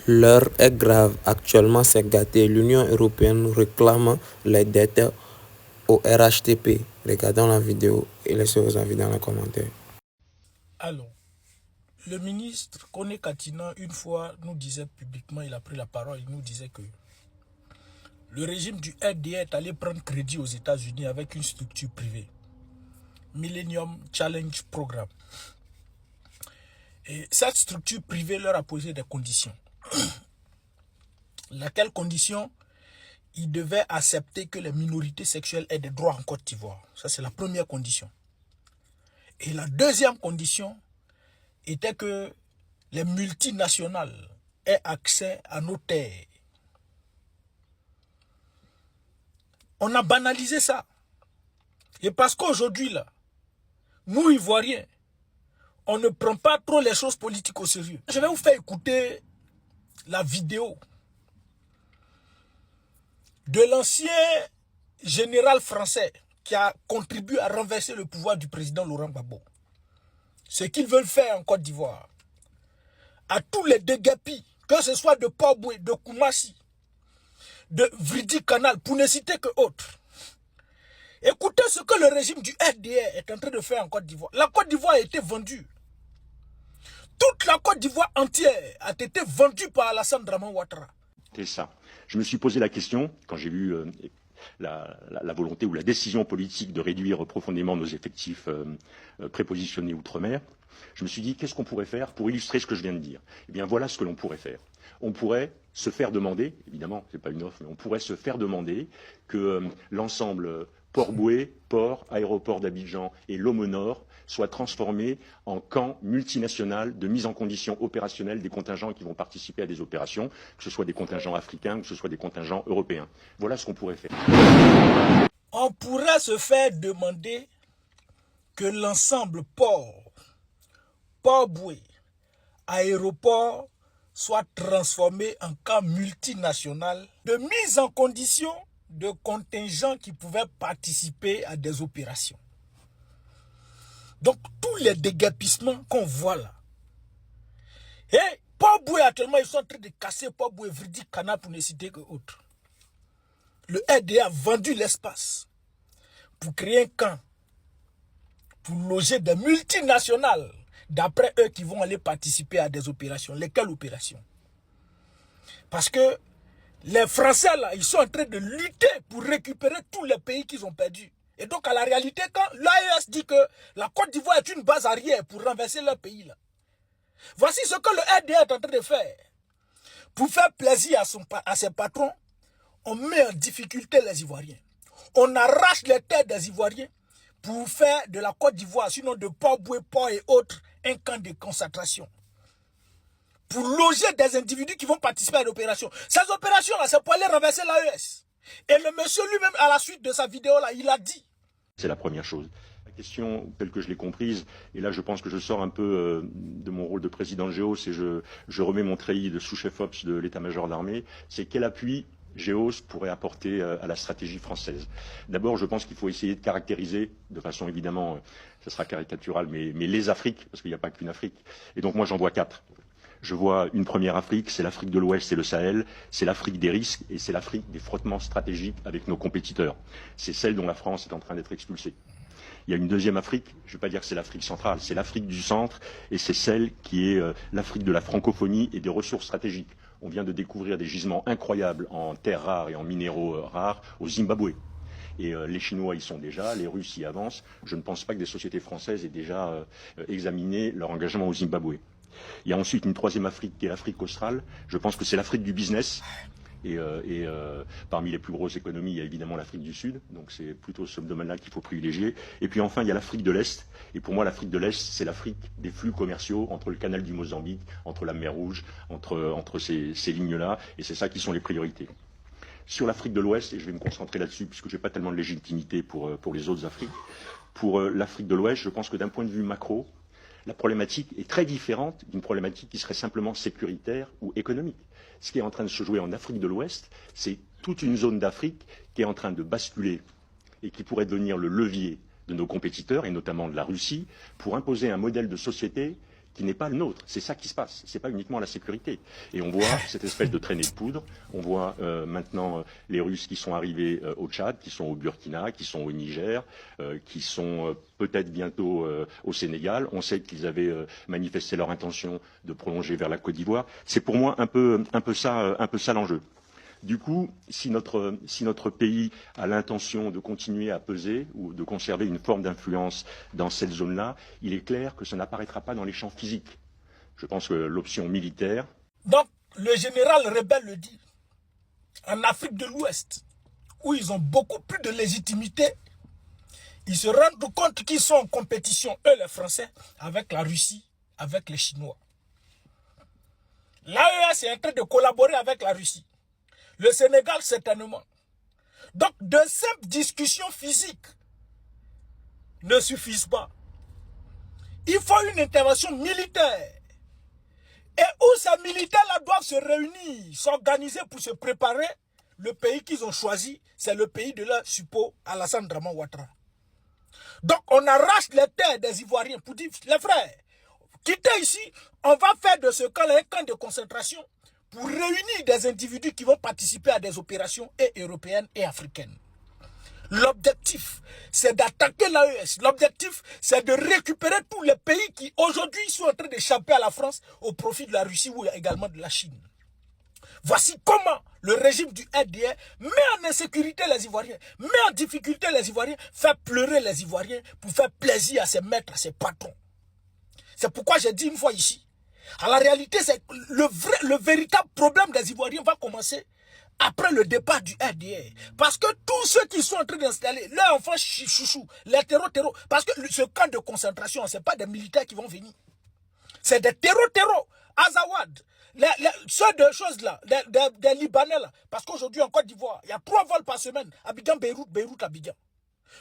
L'heure est grave, actuellement c'est gâté. L'Union européenne réclame les dettes au RHTP. Regardons la vidéo et laissez vos avis dans les commentaires. Alors, le ministre Kone Katina, une fois, nous disait publiquement, il a pris la parole, il nous disait que le régime du RDA est allé prendre crédit aux États-Unis avec une structure privée, Millennium Challenge Programme. Et cette structure privée leur a posé des conditions. Laquelle condition? Ils devaient accepter que les minorités sexuelles aient des droits en Côte d'Ivoire. Ça, c'est la première condition. Et la deuxième condition était que les multinationales aient accès à nos terres. On a banalisé ça. Et parce qu'aujourd'hui, là, nous, Ivoiriens, on ne prend pas trop les choses politiques au sérieux. Je vais vous faire écouter la vidéo de l'ancien général français qui a contribué à renverser le pouvoir du président Laurent Gbagbo. Ce qu'ils veulent faire en Côte d'Ivoire, à tous les dégapis, que ce soit de Port-Boué, de Koumassi, de Vridi Canal, pour ne citer que autres. Écoutez ce que le régime du RDA est en train de faire en Côte d'Ivoire. La Côte d'Ivoire a été vendue. Toute la Côte d'Ivoire entière a été vendue par Alassane Draman Ouattara. C'est ça. Je me suis posé la question, quand j'ai vu la volonté ou la décision politique de réduire profondément nos effectifs prépositionnés outre-mer, je me suis dit, qu'est-ce qu'on pourrait faire pour illustrer ce que je viens de dire? Eh bien, voilà ce que l'on pourrait faire. On pourrait se faire demander, évidemment, ce n'est pas une offre, mais on pourrait se faire demander que l'ensemble Port-Boué, port, aéroport d'Abidjan et Lomé Nord soient transformés en camps multinationaux de mise en condition opérationnelle des contingents qui vont participer à des opérations, que ce soit des contingents africains, que ce soit des contingents européens. Voilà ce qu'on pourrait faire. On pourrait se faire demander que l'ensemble Port-Boué, aéroport, soit transformé en camp multinational de mise en condition de contingents qui pouvaient participer à des opérations. Donc, tous les déguerpissements qu'on voit là. Et Port-Boué, actuellement, ils sont en train de casser Port-Boué, Vridi, Canal, pour ne citer que autres. Le RDA a vendu l'espace pour créer un camp, pour loger des multinationales, d'après eux qui vont aller participer à des opérations. Lesquelles opérations? Parce que les Français, là, ils sont en train de lutter pour récupérer tous les pays qu'ils ont perdus. Et donc, à la réalité, quand l'AES dit que la Côte d'Ivoire est une base arrière pour renverser leur pays, là, voici ce que le RDA est en train de faire. Pour faire plaisir à ses patrons, on met en difficulté les Ivoiriens. On arrache les terres des Ivoiriens pour faire de la Côte d'Ivoire, sinon de Port-Boué, Port et autres, un camp de concentration. Pour loger des individus qui vont participer à l'opération. Ces opérations-là, c'est pour aller renverser l'AES. Et le monsieur lui-même, à la suite de sa vidéo-là, il a dit. C'est la première chose. La question, telle que je l'ai comprise, et là je pense que je sors un peu de mon rôle de président de GEOS et je remets mon treillis de sous-chef Ops de l'état-major d'armée, c'est quel appui GEOS pourrait apporter à la stratégie française. D'abord, je pense qu'il faut essayer de caractériser, de façon évidemment, ça sera caricatural, mais les Afriques, parce qu'il n'y a pas qu'une Afrique. Et donc moi j'en vois 4. Je vois une première Afrique, c'est l'Afrique de l'Ouest et le Sahel, c'est l'Afrique des risques et c'est l'Afrique des frottements stratégiques avec nos compétiteurs. C'est celle dont la France est en train d'être expulsée. Il y a une deuxième Afrique, je ne vais pas dire que c'est l'Afrique centrale, c'est l'Afrique du centre et c'est celle qui est l'Afrique de la francophonie et des ressources stratégiques. On vient de découvrir des gisements incroyables en terres rares et en minéraux rares au Zimbabwe. Et les Chinois y sont déjà, les Russes y avancent. Je ne pense pas que des sociétés françaises aient déjà examiné leur engagement au Zimbabwe. Il y a ensuite une troisième Afrique qui est l'Afrique australe. Je pense que c'est l'Afrique du business. Et parmi les plus grosses économies, il y a évidemment l'Afrique du Sud. Donc c'est plutôt ce domaine-là qu'il faut privilégier. Et puis enfin, il y a l'Afrique de l'Est. Et pour moi, l'Afrique de l'Est, c'est l'Afrique des flux commerciaux entre le canal du Mozambique, entre la mer Rouge, entre ces lignes-là. Et c'est ça qui sont les priorités. Sur l'Afrique de l'Ouest, et je vais me concentrer là-dessus puisque je n'ai pas tellement de légitimité pour les autres Afriques, pour l'Afrique de l'Ouest, je pense que d'un point de vue macro, la problématique est très différente d'une problématique qui serait simplement sécuritaire ou économique. Ce qui est en train de se jouer en Afrique de l'Ouest, c'est toute une zone d'Afrique qui est en train de basculer et qui pourrait devenir le levier de nos compétiteurs, et notamment de la Russie, pour imposer un modèle de société qui n'est pas le nôtre. C'est ça qui se passe. C'est pas uniquement la sécurité. Et on voit cette espèce de traînée de poudre. On voit maintenant les Russes qui sont arrivés au Tchad, qui sont au Burkina, qui sont au Niger, qui sont peut-être bientôt au Sénégal. On sait qu'ils avaient manifesté leur intention de prolonger vers la Côte d'Ivoire. C'est pour moi un peu ça l'enjeu. Du coup, si notre pays a l'intention de continuer à peser ou de conserver une forme d'influence dans cette zone-là, il est clair que ça n'apparaîtra pas dans les champs physiques. Je pense que l'option militaire... Donc, le général rebelle le dit, en Afrique de l'Ouest, où ils ont beaucoup plus de légitimité, ils se rendent compte qu'ils sont en compétition, eux les Français, avec la Russie, avec les Chinois. L'AES est en train de collaborer avec la Russie. Le Sénégal, certainement. Donc, de simples discussions physiques ne suffisent pas. Il faut une intervention militaire. Et où ces militaires-là doivent se réunir, s'organiser pour se préparer, le pays qu'ils ont choisi, c'est le pays de leur suppôt, Alassane Draman Ouattara. Donc, on arrache les terres des Ivoiriens pour dire, les frères, quittez ici, on va faire de ce camp un camp de concentration pour réunir des individus qui vont participer à des opérations européennes et africaines. L'objectif, c'est d'attaquer l'AES. L'objectif, c'est de récupérer tous les pays qui, aujourd'hui, sont en train d'échapper à la France au profit de la Russie ou également de la Chine. Voici comment le régime du RDR met en insécurité les Ivoiriens, met en difficulté les Ivoiriens, fait pleurer les Ivoiriens pour faire plaisir à ses maîtres, à ses patrons. C'est pourquoi j'ai dit une fois ici, en la réalité, c'est le véritable problème des Ivoiriens va commencer après le départ du RDR. Parce que tous ceux qui sont en train d'installer, leurs enfants chouchou, les terreaux, parce que ce camp de concentration, ce n'est pas des militaires qui vont venir. C'est des terreaux, Azawad, ceux de choses là, des Libanais là. Parce qu'aujourd'hui en Côte d'Ivoire, il y a 3 vols par semaine, Abidjan-Beyrouth, Beyrouth-Abidjan.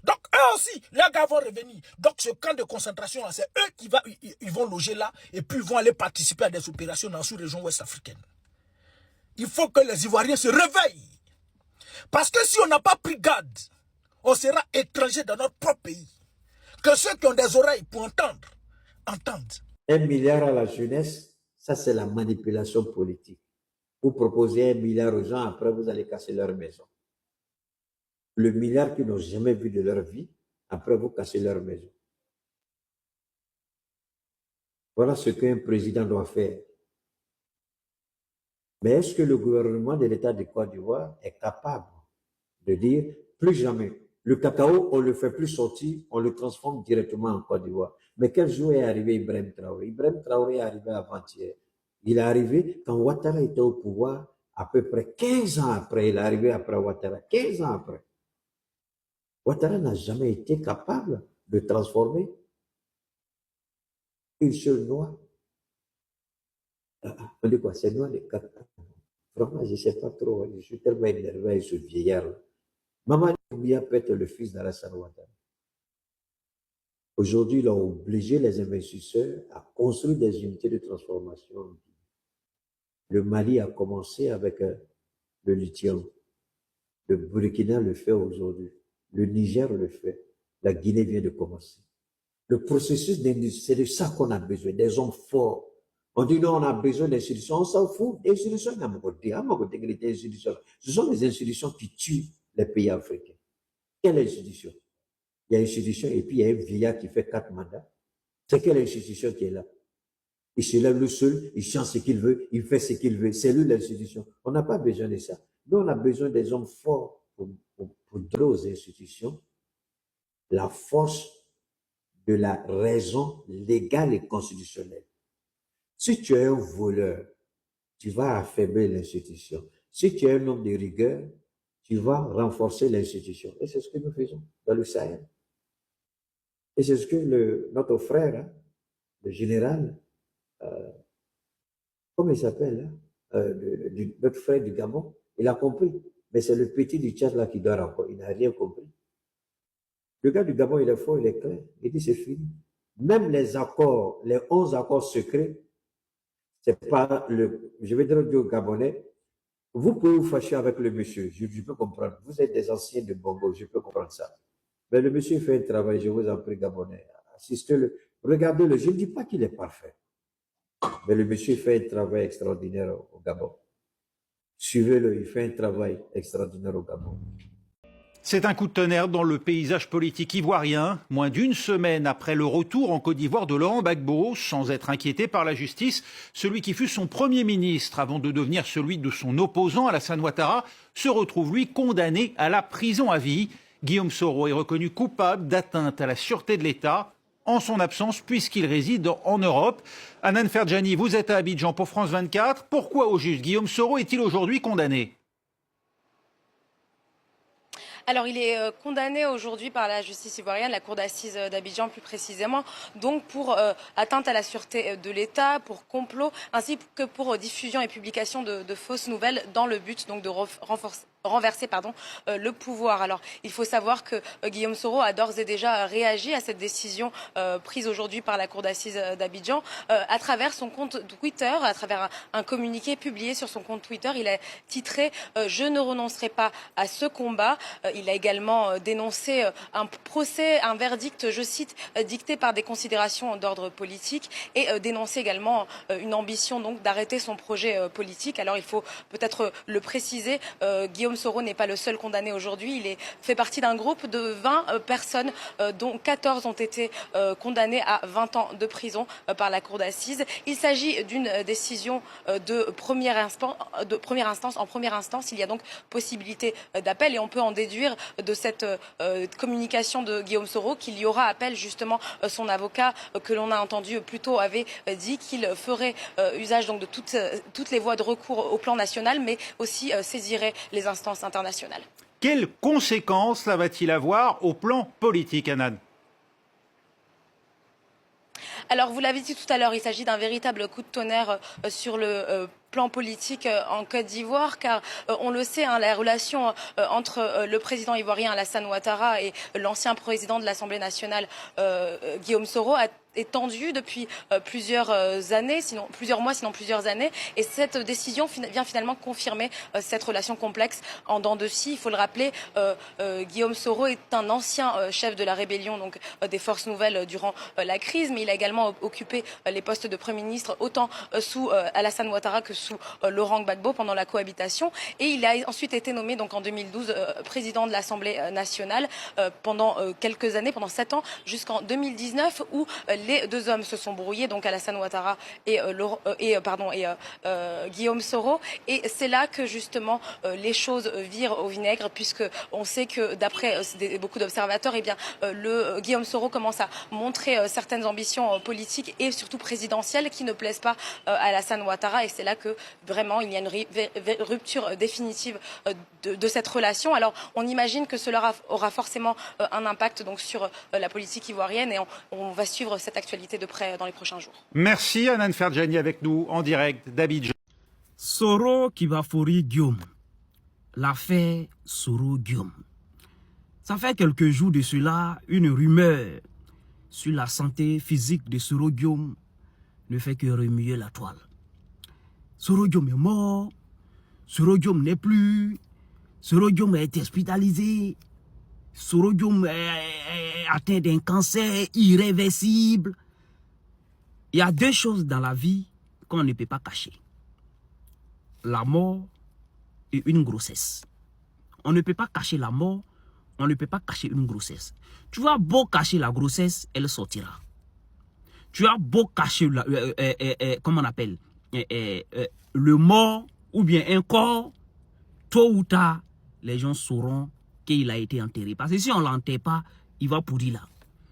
Donc eux aussi, les gars vont revenir. Donc ce camp de concentration là, c'est eux qui ils vont loger là et puis ils vont aller participer à des opérations dans la sous-région ouest africaine. Il faut que les Ivoiriens se réveillent. Parce que si on n'a pas pris garde, on sera étranger dans notre propre pays. Que ceux qui ont des oreilles pour entendre, entendent. 1 milliard à la jeunesse, ça c'est la manipulation politique. Vous proposez 1 milliard aux gens, après vous allez casser leur maison. Le milliard qu'ils n'ont jamais vu de leur vie, après vous cassez leur maison. Voilà ce qu'un président doit faire. Mais est-ce que le gouvernement de l'État de Côte d'Ivoire est capable de dire plus jamais, le cacao, on ne le fait plus sortir, on le transforme directement en Côte d'Ivoire. Mais quel jour est arrivé Ibrahim Traoré? Ibrahim Traoré est arrivé avant-hier. Il est arrivé quand Ouattara était au pouvoir, à peu près 15 ans après. Il est arrivé après Ouattara, 15 ans après. Ouattara n'a jamais été capable de transformer une seule noix. On dit quoi? C'est noix de cacao. Vraiment, je ne sais pas trop. Je suis tellement énervé avec ce vieillard-là. Maman Doumbouya peut être le fils d'Alassane Ouattara. Aujourd'hui, ils ont obligé les investisseurs à construire des unités de transformation. Le Mali a commencé avec le lithium. Le Burkina le fait aujourd'hui. Le Niger le fait. La Guinée vient de commencer. Le processus d'industrie, c'est de ça qu'on a besoin, des hommes forts. On dit non, on a besoin d'institutions, on s'en fout. Les institutions, ce sont les institutions qui tuent les pays africains. Quelle institution? Il y a une institution et puis il y a un vieillard qui fait 4 mandats. C'est quelle institution qui est là? Il se lève le seul, il chante ce qu'il veut, il fait ce qu'il veut. C'est lui l'institution. On n'a pas besoin de ça. Nous, on a besoin des hommes forts pour donner aux institutions la force de la raison légale et constitutionnelle. Si tu es un voleur, tu vas affaiblir l'institution. Si tu es un homme de rigueur, tu vas renforcer l'institution. Et c'est ce que nous faisons dans le Sahel. Et c'est ce que notre frère, hein, le général, comment il s'appelle, notre frère du Gabon, il a compris. Mais c'est le petit du Tchad là qui dort encore. Il n'a rien compris. Le gars du Gabon, il est fort, il est clair. Il dit c'est fini. Même les accords, les 11 accords secrets, c'est pas je vais dire au Gabonais, vous pouvez vous fâcher avec le monsieur, je peux comprendre. Vous êtes des anciens de Bongo, je peux comprendre ça. Mais le monsieur fait un travail, je vous en prie, Gabonais. Assistez-le, regardez-le. Je ne dis pas qu'il est parfait. Mais le monsieur fait un travail extraordinaire au Gabon. Suivez-le, il fait un travail extraordinaire au Gabon. C'est un coup de tonnerre dans le paysage politique ivoirien. Moins d'une semaine après le retour en Côte d'Ivoire de Laurent Gbagbo, sans être inquiété par la justice, celui qui fut son Premier ministre avant de devenir celui de son opposant Alassane Ouattara se retrouve lui condamné à la prison à vie. Guillaume Soro est reconnu coupable d'atteinte à la sûreté de l'État en son absence puisqu'il réside en Europe. Hanan Ferjani, vous êtes à Abidjan pour France 24. Pourquoi au juste Guillaume Soro est-il aujourd'hui condamné ? Alors, il est condamné aujourd'hui par la justice ivoirienne, la cour d'assises d'Abidjan plus précisément, donc pour atteinte à la sûreté de l'État, pour complot, ainsi que pour diffusion et publication de fausses nouvelles dans le but donc de renverser le pouvoir. Alors, il faut savoir que Guillaume Soro a d'ores et déjà réagi à cette décision prise aujourd'hui par la cour d'assises d'Abidjan à travers son compte Twitter, à travers un communiqué publié sur son compte Twitter. Il a titré « Je ne renoncerai pas à ce combat ». Il a également dénoncé un procès, un verdict, je cite, dicté par des considérations d'ordre politique et dénoncé également une ambition donc d'arrêter son projet politique. Alors, il faut peut-être le préciser, Guillaume Soro n'est pas le seul condamné aujourd'hui. Il fait partie d'un groupe de 20 personnes, dont 14 ont été condamnées à 20 ans de prison par la cour d'assises. Il s'agit d'une décision de première instance. En première instance, il y a donc possibilité d'appel et on peut en déduire de cette communication de Guillaume Soro qu'il y aura appel. Justement, son avocat que l'on a entendu plus tôt avait dit qu'il ferait usage donc de toutes les voies de recours au plan national, mais aussi saisirait les instances internationales. Quelles conséquences cela va-t-il avoir au plan politique, Hanan ? Alors, vous l'avez dit tout à l'heure, il s'agit d'un véritable coup de tonnerre sur le plan politique en Côte d'Ivoire, car on le sait, la relation entre le président ivoirien Alassane Ouattara et l'ancien président de l'Assemblée nationale Guillaume Soro est tendue depuis plusieurs mois, sinon plusieurs années. Et cette décision vient finalement confirmer cette relation complexe en dents de scie. Il faut le rappeler, Guillaume Soro est un ancien chef de la rébellion, donc des forces nouvelles durant la crise, mais il a également occupé les postes de Premier ministre autant sous Alassane Ouattara que sous Laurent Gbagbo pendant la cohabitation. Et il a ensuite été nommé donc en 2012 président de l'Assemblée nationale pendant quelques années, pendant 7 ans, jusqu'en 2019 où les deux hommes se sont brouillés, donc Alassane Ouattara et Guillaume Soro. Et c'est là que justement les choses virent au vinaigre, puisque on sait que d'après beaucoup d'observateurs, Guillaume Soro commence à montrer certaines ambitions politiques et surtout présidentielles qui ne plaisent pas à Alassane Ouattara. Et c'est là que vraiment il y a une rupture définitive de cette relation. Alors on imagine que cela aura forcément un impact donc sur la politique ivoirienne et on va suivre cette actualité de près dans les prochains jours. Merci Hanan Ferjani avec nous en direct d'Abidjan. Soro qui va fourrer Guillaume. L'affaire Soro-Guillaume. Ça fait quelques jours de cela, une rumeur sur la santé physique de Soro-Guillaume ne fait que remuer la toile. Soro-Guillaume est mort, Soro-Guillaume n'est plus, Soro-Guillaume a été hospitalisé, Soro-Guillaume est atteint d'un cancer irréversible. Il y a deux choses dans la vie qu'on ne peut pas cacher. La mort et une grossesse. On ne peut pas cacher la mort, on ne peut pas cacher une grossesse. Tu as beau cacher la grossesse, elle sortira. Tu as beau cacher comment on appelle le mort ou bien un corps, tôt ou tard, les gens sauront qu'il a été enterré. Parce que si on ne l'enterre pas, il va pourrir là.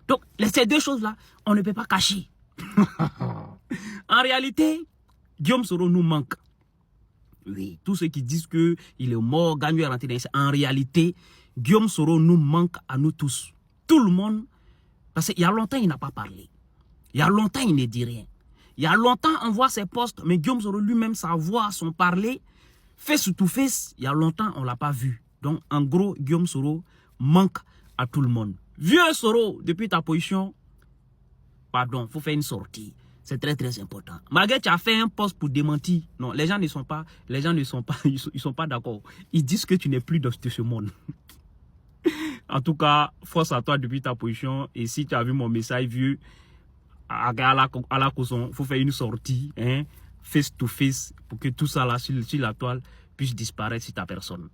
Donc, ces deux choses-là, on ne peut pas cacher. En réalité, Guillaume Soro nous manque. Oui, tous ceux qui disent qu'il est mort, gagne à rentrer dans les... En réalité, Guillaume Soro nous manque à nous tous. Tout le monde, parce qu'il y a longtemps, il n'a pas parlé. Il y a longtemps, il ne dit rien. Il y a longtemps, on voit ses postes, mais Guillaume Soro lui-même, sa voix, son parler, face to face, il y a longtemps, on ne l'a pas vu. Donc, en gros, Guillaume Soro manque à tout le monde. Vieux Soro, depuis ta position, pardon, il faut faire une sortie. C'est très très important. Malgré que tu as fait un poste pour démentir, non, les gens ne sont pas d'accord. Ils disent que tu n'es plus de ce monde. En tout cas, force à toi depuis ta position. Et si tu as vu mon message vieux, à la caution, il faut faire une sortie, hein, face to face, pour que tout ça là sur la toile puisse disparaître sur ta personne.